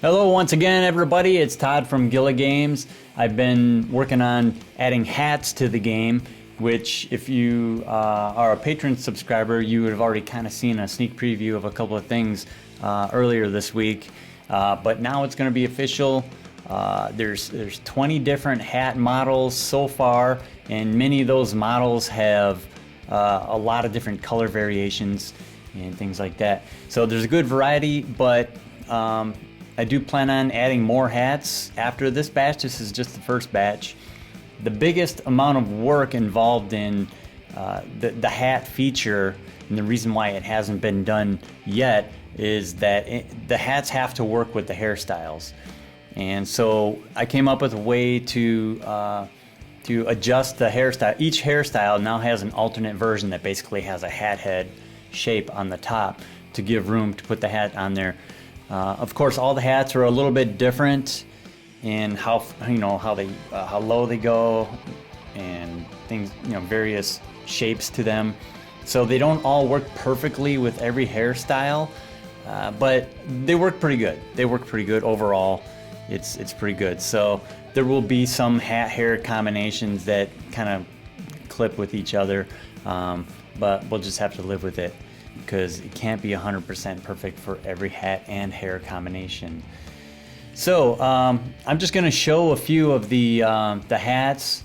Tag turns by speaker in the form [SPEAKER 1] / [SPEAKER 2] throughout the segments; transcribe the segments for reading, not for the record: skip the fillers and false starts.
[SPEAKER 1] Hello once again everybody, it's Todd from Gilla Games. I've been working on adding hats to the game, which if you are a patron subscriber, you would have already kind of seen a sneak preview of a couple of things earlier this week. But now it's going to be official. There's 20 different hat models so far, and many of those models have a lot of different color variations and things like that. So there's a good variety, but I do plan on adding more hats after this batch. This is just the first batch. The biggest amount of work involved in the hat feature, and the reason why it hasn't been done yet, is that the hats have to work with the hairstyles. And so I came up with a way to adjust the hairstyle. Each hairstyle now has an alternate version that basically has a hat head shape on the top to give room to put the hat on there. Of course, all the hats are a little bit different in how low they go and things, various shapes to them. So they don't all work perfectly with every hairstyle, but they work pretty good. They work pretty good overall. It's pretty good. So there will be some hat hair combinations that kind of clip with each other, but we'll just have to live with it, because it can't be 100% perfect for every hat and hair combination. So I'm just going to show a few of the hats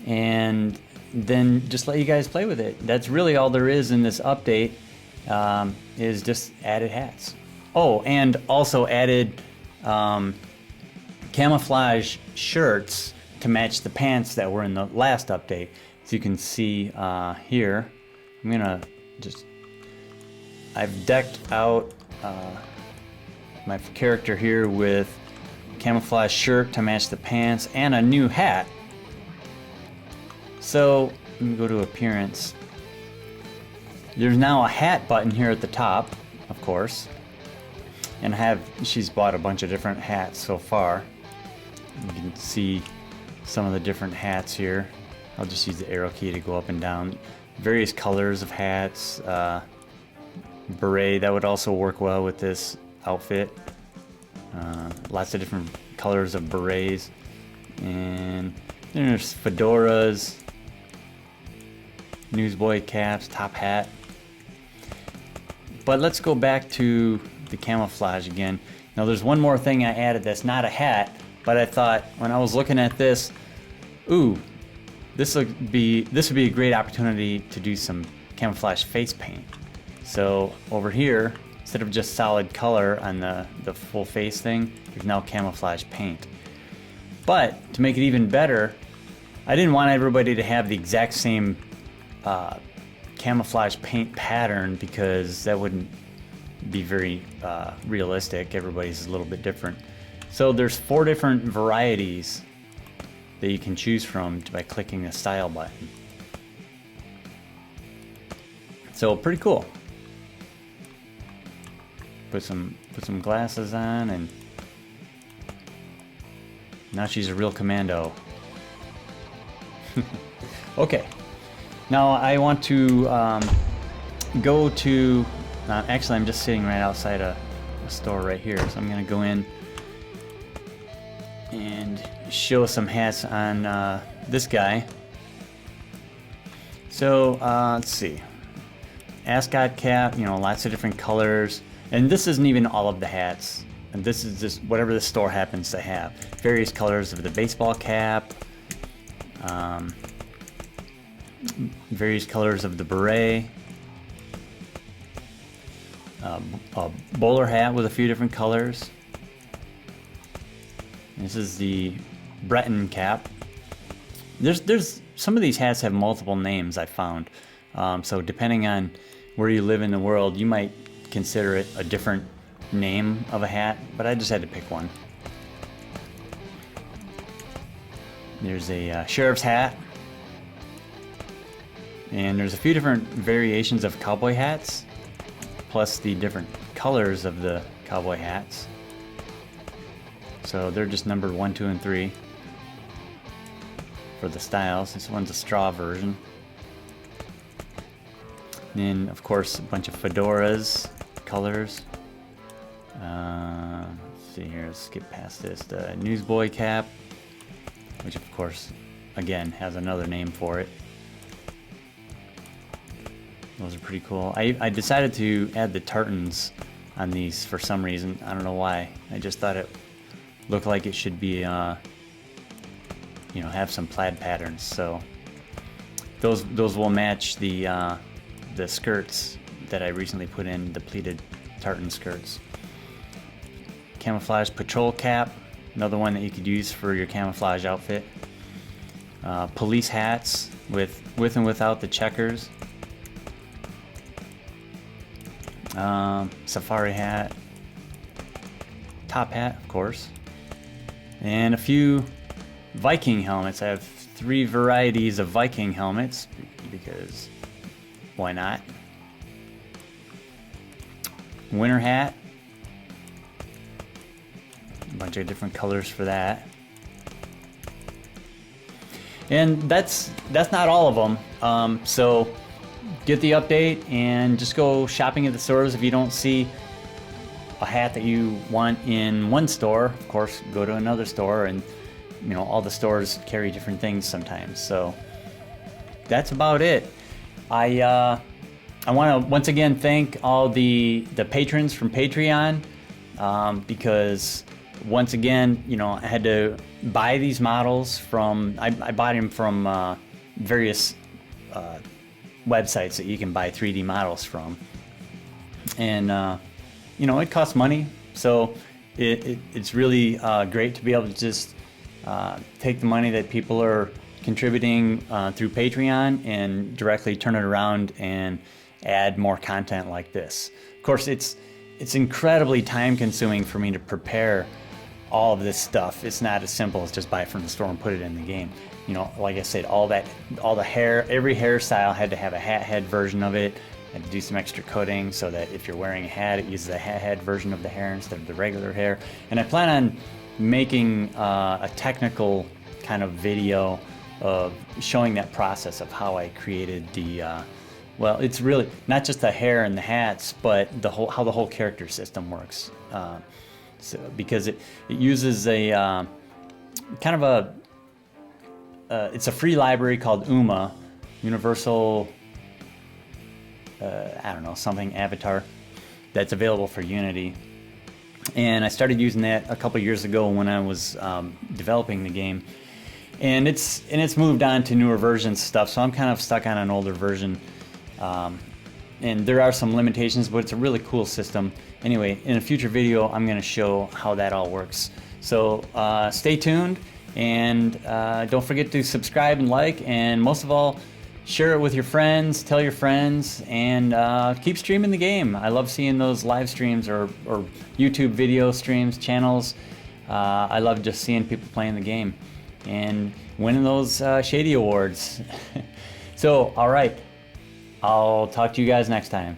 [SPEAKER 1] and then just let you guys play with it. That's really all there is in this update, is just added hats. Oh, and also added camouflage shirts to match the pants that were in the last update. So you can see here, I'm going to just... I've decked out my character here with camouflage shirt to match the pants and a new hat. So let me go to appearance. There's now a hat button here at the top, of course, and she's bought a bunch of different hats so far. You can see some of the different hats here. I'll just use the arrow key to go up and down. Various colors of hats. Beret, that would also work well with this outfit. Lots of different colors of berets, and then there's fedoras, newsboy caps, top hat. But let's go back to the camouflage again. Now there's one more thing I added that's not a hat, but I thought when I was looking at this, ooh, this would be a great opportunity to do some camouflage face paint. So over here, instead of just solid color on the full face thing, there's now camouflage paint. But to make it even better, I didn't want everybody to have the exact same camouflage paint pattern, because that wouldn't be very realistic. Everybody's a little bit different. So there's 4 different varieties that you can choose from by clicking the style button. So pretty cool. Put some glasses on, and now she's a real commando. Okay, now I want to go to, actually I'm just sitting right outside a store right here, so I'm gonna go in and show some hats on this guy. So let's see, Ascot Cap, lots of different colors. And this isn't even all of the hats, and this is just whatever the store happens to have. Various colors of the baseball cap, various colors of the beret, a bowler hat with a few different colors. This is the Breton Cap. There's some of these hats have multiple names, I found. So depending on where you live in the world, you might consider it a different name of a hat, but I just had to pick one. There's a sheriff's hat, and there's a few different variations of cowboy hats, plus the different colors of the cowboy hats. So they're just numbered 1, 2, and 3 for the styles. This one's a straw version. Then, of course, a bunch of fedoras, colors. Let's see here, let's skip past this. The Newsboy Cap, which of course, again, has another name for it. Those are pretty cool. I decided to add the tartans on these for some reason. I don't know why. I just thought it looked like it should be, you know, have some plaid patterns. So those will match the skirts that I recently put in, the pleated tartan skirts. Camouflage patrol cap, another one that you could use for your camouflage outfit. Police hats with and without the checkers. Safari hat, top hat, of course, and a few Viking helmets. I have 3 varieties of Viking helmets because why not? Winter hat, a bunch of different colors for that, and that's not all of them. So get the update and just go shopping at the stores. If you don't see a hat that you want in one store, of course, go to another store, and you know, all the stores carry different things sometimes. So that's about it. I want to once again thank all the patrons from Patreon, because once again, you know, I had to buy these models from, I bought them from various websites that you can buy 3D models from, and you know, it costs money, so it's really great to be able to just take the money that people are contributing through Patreon and directly turn it around and add more content like this. Of course, it's incredibly time consuming for me to prepare all of this stuff. It's not as simple as just buy it from the store and put it in the game. You know, like I said, all the hair, every hairstyle had to have a hat head version of it. I had to do some extra coding so that if you're wearing a hat, it uses a hat head version of the hair instead of the regular hair. And I plan on making a technical kind of video of showing that process of how I created the, well, it's really not just the hair and the hats, but how the whole character system works. So because it uses a kind of a it's a free library called UMA, Universal, I don't know, something avatar, that's available for Unity. And I started using that a couple years ago when I was developing the game. And it's moved on to newer versions stuff, so I'm kind of stuck on an older version. And there are some limitations, but it's a really cool system. Anyway, in a future video, I'm going to show how that all works. So stay tuned, and don't forget to subscribe and like, and most of all, share it with your friends, tell your friends, and keep streaming the game. I love seeing those live streams or YouTube video streams, channels. I love just seeing people playing the game and winning those Shady Awards. So, all right, I'll talk to you guys next time.